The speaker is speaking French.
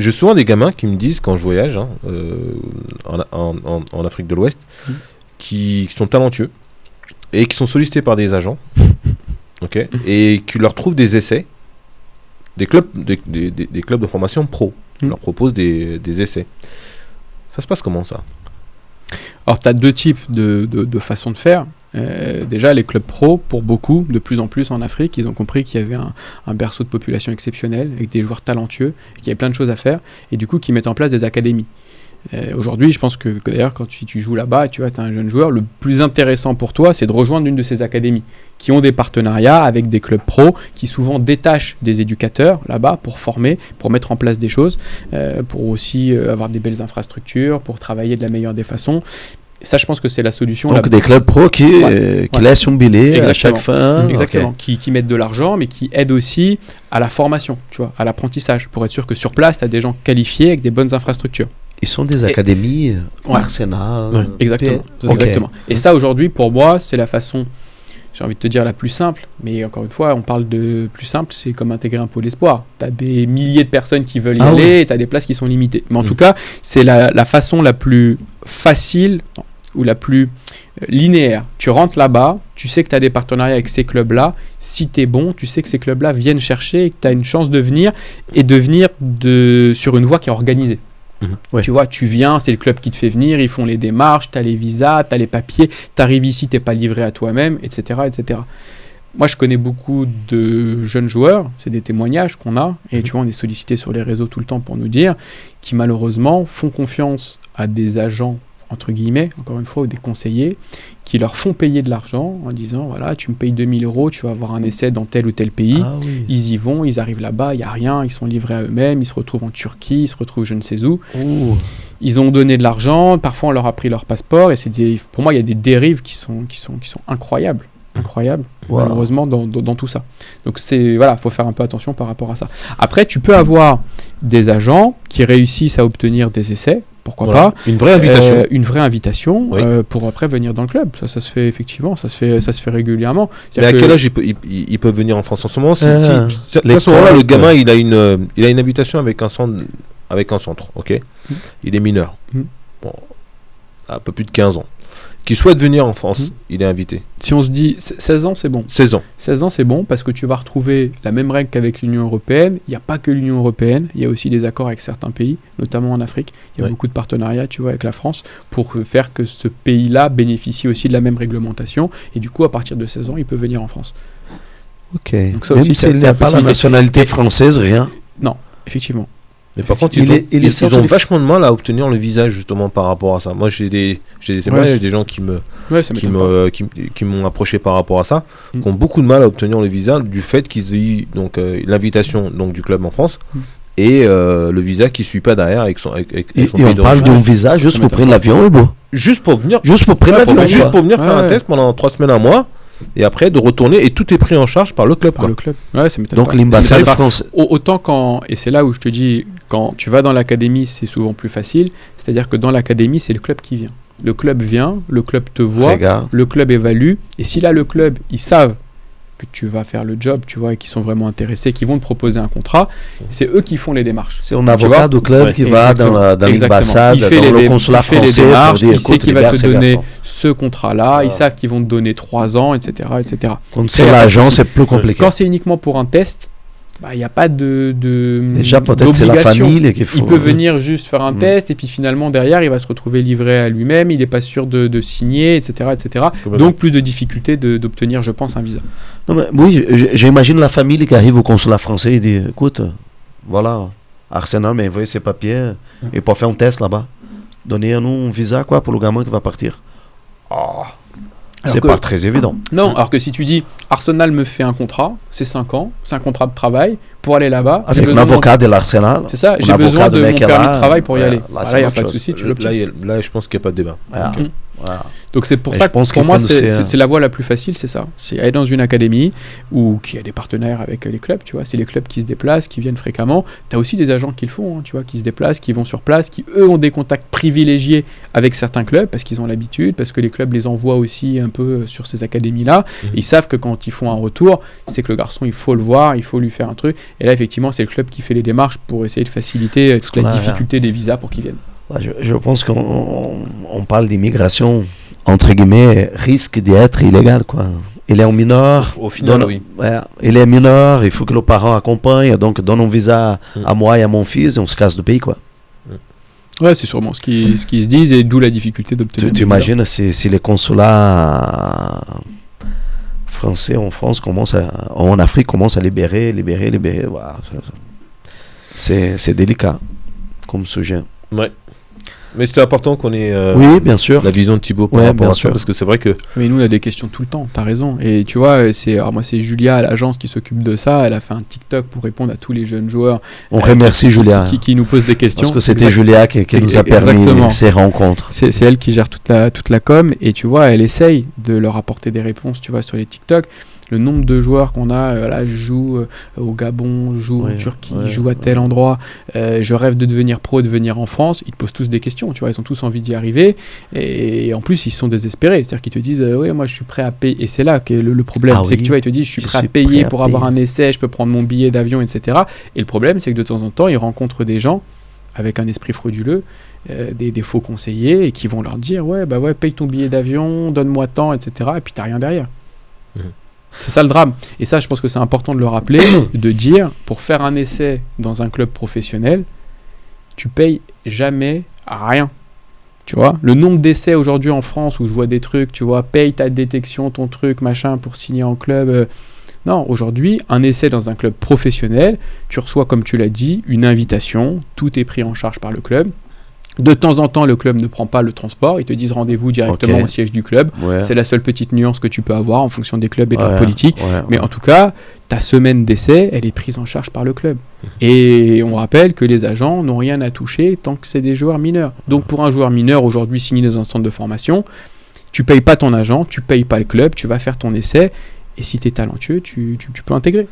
j'ai souvent des gamins qui me disent, quand je voyage en Afrique de l'Ouest, qui sont talentueux et qui sont sollicités par des agents, ok, et qui leur trouvent des essais, des clubs de formation pro, leur proposent des essais. Ça se passe comment, ça? Alors, tu as deux types de façons de faire. Déjà, les clubs pro, pour beaucoup, de plus en plus en Afrique, ils ont compris qu'il y avait un berceau de population exceptionnel, avec des joueurs talentueux, qu'il y avait plein de choses à faire, et du coup, qui mettent en place des académies. Aujourd'hui, je pense que d'ailleurs, quand tu joues là-bas, tu vois, tu es un jeune joueur, le plus intéressant pour toi, c'est de rejoindre une de ces académies, qui ont des partenariats avec des clubs pro, qui souvent détachent des éducateurs là-bas pour former, pour mettre en place des choses, pour aussi avoir des belles infrastructures, pour travailler de la meilleure des façons. Ça, je pense que c'est la solution. Donc des clubs pro qui laissent un billet à chaque fin. Exactement, qui mettent de l'argent, mais qui aident aussi à la formation, tu vois, à l'apprentissage, pour être sûr que sur place, tu as des gens qualifiés avec des bonnes infrastructures. Ils sont des académies, Arsenal. Exactement. Exactement. Et ça, aujourd'hui, pour moi, c'est la façon, j'ai envie de te dire, la plus simple. Mais encore une fois, on parle de plus simple, c'est comme intégrer un pôle espoir. Tu as des milliers de personnes qui veulent y aller, et tu as des places qui sont limitées. Mais en tout cas, c'est la façon la plus facile ou la plus linéaire. Tu rentres là-bas, tu sais que tu as des partenariats avec ces clubs-là. Si tu es bon, tu sais que ces clubs-là viennent chercher et que tu as une chance de venir et de venir sur une voie qui est organisée. Tu vois, tu viens, c'est le club qui te fait venir, ils font les démarches, tu as les visas, tu as les papiers, tu arrives ici, tu n'es pas livré à toi-même, etc., etc. Moi, je connais beaucoup de jeunes joueurs, c'est des témoignages qu'on a, et tu vois, on est sollicité sur les réseaux tout le temps pour nous dire, qui malheureusement font confiance à des agents, entre guillemets, encore une fois, ou des conseillers, qui leur font payer de l'argent en disant, voilà, tu me payes 2000 €, tu vas avoir un essai dans tel ou tel pays. Ils y vont, ils arrivent là-bas, il n'y a rien, ils sont livrés à eux-mêmes, ils se retrouvent en Turquie, ils se retrouvent je ne sais où. Ils ont donné de l'argent, parfois on leur a pris leur passeport, et pour moi, il y a des dérives qui sont incroyables. Malheureusement dans tout ça. Donc voilà, faut faire un peu attention par rapport à ça. Après, tu peux avoir des agents qui réussissent à obtenir des essais, pourquoi pas. Une vraie invitation. Pour après venir dans le club. Ça se fait effectivement, ça se fait régulièrement. Mais à quel âge ils peuvent venir en France en ce moment? À ce moment-là, le gamin, il a une invitation avec un centre, ok. Il est mineur, bon, un peu plus de 15 ans. Qui souhaite venir en France, il est invité. Si on se dit 16 ans, c'est bon. 16 ans, c'est bon parce que tu vas retrouver la même règle qu'avec l'Union européenne. Il n'y a pas que l'Union européenne, il y a aussi des accords avec certains pays, notamment en Afrique. Il y a beaucoup de partenariats, tu vois, avec la France pour faire que ce pays-là bénéficie aussi de la même réglementation. Et du coup, à partir de 16 ans, il peut venir en France. Ok. Donc ça même aussi, s'il n'y a pas la nationalité française, rien. Non, effectivement. Mais par contre, ils ont vachement de mal à obtenir le visa justement par rapport à ça. Moi, j'ai des témoignages, des gens qui m'ont approché par rapport à ça, qui ont beaucoup de mal à obtenir le visa du fait qu'ils aient eu l'invitation du club en France et le visa qui ne suit pas derrière avec son pays d'origine. Et on parle d'un visa juste pour prendre l'avion, juste pour venir faire un test pendant 3 semaines, un mois. Et après de retourner et tout est pris en charge par le club. Ouais, ça m'étonne. Donc l'ambassade française. Autant et c'est là où je te dis, quand tu vas dans l'académie, c'est souvent plus facile. C'est-à-dire que dans l'académie, c'est le club qui vient. Le club vient, le club te voit, le club évalue. Et si là, le club, ils savent que tu vas faire le job, tu vois, et qui sont vraiment intéressés, qui vont te proposer un contrat, c'est eux qui font les démarches. C'est un avocat du club qui va dans l'ambassade, dans le consulat français, pour dire, il sait qu'il va te donner ce contrat-là, ils savent qu'ils vont te donner 3 ans, etc. etc. Quand c'est l'agent, c'est plus compliqué. Quand c'est uniquement pour un test, il n'y a pas déjà peut-être c'est la famille qui faut... Il peut venir juste faire un test et puis finalement derrière il va se retrouver livré à lui-même, il n'est pas sûr de signer, etc. etc. Donc plus de difficultés d'obtenir, je pense, un visa. Non, mais, oui, j'imagine la famille qui arrive au consulat français et dit, écoute, voilà, Arsenal m'a envoyé ses papiers et pour faire un test là-bas. Donnez-nous un visa pour le gamin qui va partir. C'est pas très évident. Non, alors que si tu dis Arsenal me fait un contrat, c'est 5 ans, c'est un contrat de travail pour aller là-bas. Avec un avocat de l'Arsenal. C'est ça, j'ai besoin de mon permis de travail pour y aller. Là, il n'y a pas de souci, tu l'obtiens. Là, je pense qu'il n'y a pas de débat. Voilà. Donc c'est pour ça que pour moi c'est la voie la plus facile, c'est ça. C'est aller dans une académie ou qui a des partenaires avec les clubs, tu vois. C'est les clubs qui se déplacent, qui viennent fréquemment. Tu as aussi des agents qui le font, hein, tu vois, qui se déplacent, qui vont sur place, qui eux ont des contacts privilégiés avec certains clubs parce qu'ils ont l'habitude, parce que les clubs les envoient aussi un peu sur ces académies-là. Ils savent que quand ils font un retour, c'est que le garçon, il faut le voir, il faut lui faire un truc. Et là, effectivement, c'est le club qui fait les démarches pour essayer de faciliter la difficulté des visas pour qu'ils viennent. Je pense qu'on parle d'immigration, entre guillemets, risque d'être illégal, quoi. Il est en mineur. Au final, oui. Ouais, il est mineur, il faut que le parent accompagne, donc donne un visa à moi et à mon fils, et on se casse de pays, quoi. Ouais, c'est sûrement ce qu'ils se disent, et d'où la difficulté d'obtenir. Tu imagines si les consulats français en France en Afrique commencent à libérer. Voilà, c'est délicat comme sujet. Ouais. Mais c'était important qu'on ait oui, bien sûr. la vision de Thibaut par rapport à ça, parce que c'est vrai que... Mais nous, on a des questions tout le temps, t'as raison. Et tu vois, moi, c'est Julia à l'agence qui s'occupe de ça. Elle a fait un TikTok pour répondre à tous les jeunes joueurs. On remercie Julia. Qui nous pose des questions. Parce que c'était Julia qui nous a permis ces rencontres. C'est elle qui gère toute la com. Et tu vois, elle essaye de leur apporter des réponses, tu vois, sur les TikTok. Le nombre de joueurs qu'on a, là, je joue au Gabon, je joue en Turquie, je joue à tel endroit, je rêve de devenir pro, de venir en France, ils te posent tous des questions, tu vois, ils ont tous envie d'y arriver, et en plus, ils sont désespérés, c'est-à-dire qu'ils te disent, ouais, moi, je suis prêt à payer, et c'est là que le problème, c'est que tu vois, ils te disent, je suis prêt à payer pour avoir un essai, je peux prendre mon billet d'avion, etc. Et le problème, c'est que de temps en temps, ils rencontrent des gens avec un esprit frauduleux, des faux conseillers, et qui vont leur dire, ouais, paye ton billet d'avion, donne-moi tant, etc. Et puis, t'as rien derrière. C'est ça le drame. Et ça, je pense que c'est important de le rappeler, de dire, pour faire un essai dans un club professionnel, tu payes jamais à rien. Tu vois, le nombre d'essais aujourd'hui en France où je vois des trucs, tu vois, paye ta détection, ton truc, machin, pour signer en club. Non, aujourd'hui, un essai dans un club professionnel, tu reçois, comme tu l'as dit, une invitation, tout est pris en charge par le club. De temps en temps, le club ne prend pas le transport. Ils te disent rendez-vous directement au siège du club. Ouais. C'est la seule petite nuance que tu peux avoir en fonction des clubs et de leur politique. Mais en tout cas, ta semaine d'essai, elle est prise en charge par le club. Et on rappelle que les agents n'ont rien à toucher tant que c'est des joueurs mineurs. Donc pour un joueur mineur aujourd'hui signé dans un centre de formation, tu payes pas ton agent, tu payes pas le club, tu vas faire ton essai. Et si tu es talentueux, tu peux intégrer.